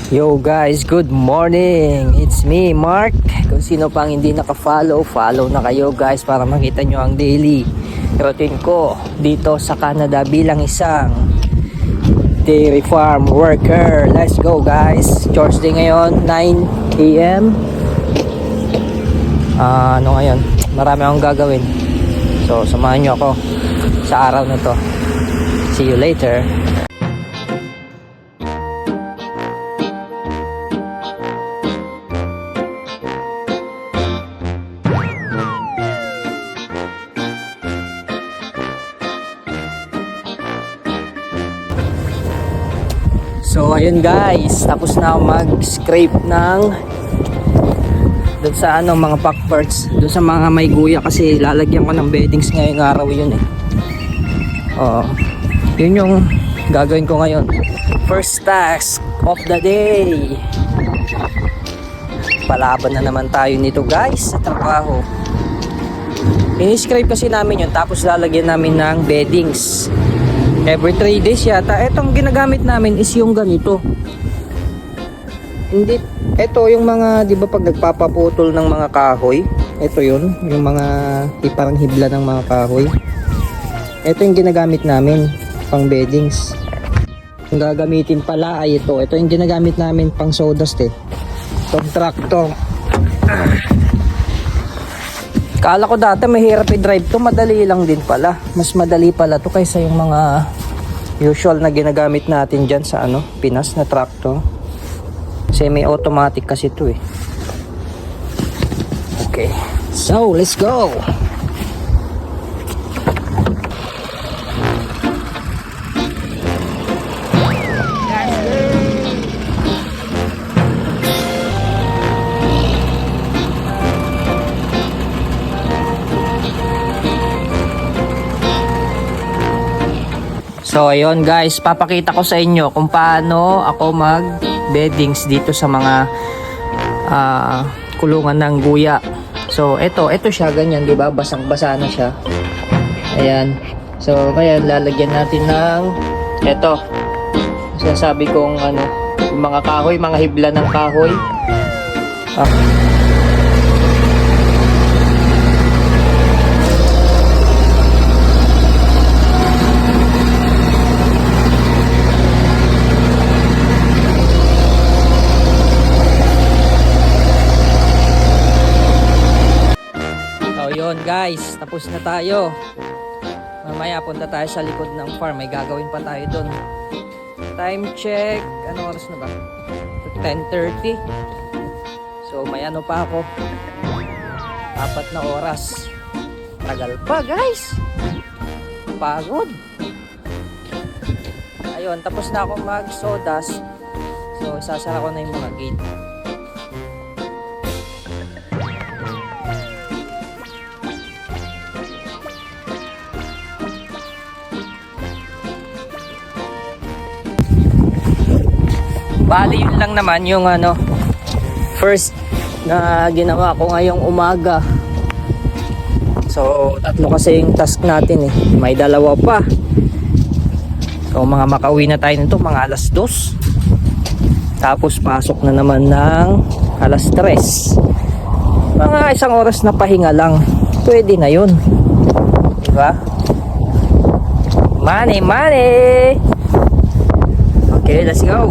Yo guys, good morning! It's me, Mark. Kung sino pang hindi naka-follow, follow na kayo guys para makita nyo ang daily routine ko dito sa Canada bilang isang dairy farm worker. Let's go guys! Thursday ngayon, 9 AM. Ano ngayon? Marami akong gagawin. So, samahan nyo ako sa araw na to. See you later! So ayun guys, tapos na ako mag-scrape ng doon sa mga pack parts, doon sa mga may guya kasi lalagyan ko ng beddings ngayong araw yun eh. Yun yung gagawin ko ngayon. First task of the day. Palaban na naman tayo nito guys sa trabaho. Ini-scrape kasi namin yun tapos lalagyan namin ng beddings. Every 3 days yata. Etong ginagamit namin is yung ganito. Hindi, ito yung mga, di ba pag nagpapaputol ng mga kahoy, ito yun, yung mga parang hibla ng mga kahoy. Ito yung ginagamit namin pang beddings. Yung gagamitin pala ay ito. Ito yung ginagamit namin pang sawdust eh. Itong tractor. Kala ko dati mahirap i-drive to, madali lang din pala. Mas madali pala to kaysa yung mga usual na ginagamit natin dyan sa Pinas na tractor. Semi-automatic kasi to eh. Okay, so let's go! So ayun guys, papakita ko sa inyo kung paano ako mag beddings dito sa mga kulungan ng guya. So ito siya ganyan, 'di ba? Basang-basa na siya. Ayan. So kaya lalagyan natin ng ito. Sinasabi kong yung mga kahoy, mga hibla ng kahoy. Yun guys, tapos na tayo. Mamaya punta tayo sa likod ng farm. May gagawin pa tayo dun. Time check. Ano oras na ba? 10:30. So may pa ako. 4 na oras. Tagal pa guys. Pagod. Ayun, tapos na ako mag sawdust. So isasara ko na yung mga gate. Bali yun lang naman yung first na ginawa ko ngayong umaga. So 3 kasi yung task natin eh. May 2 pa. So mga makauwi na tayo nito mga alas 2. Tapos pasok na naman ng alas 3. Mga 1 oras na pahinga lang. Pwede na yun. Diba? Money! Okay, let's go!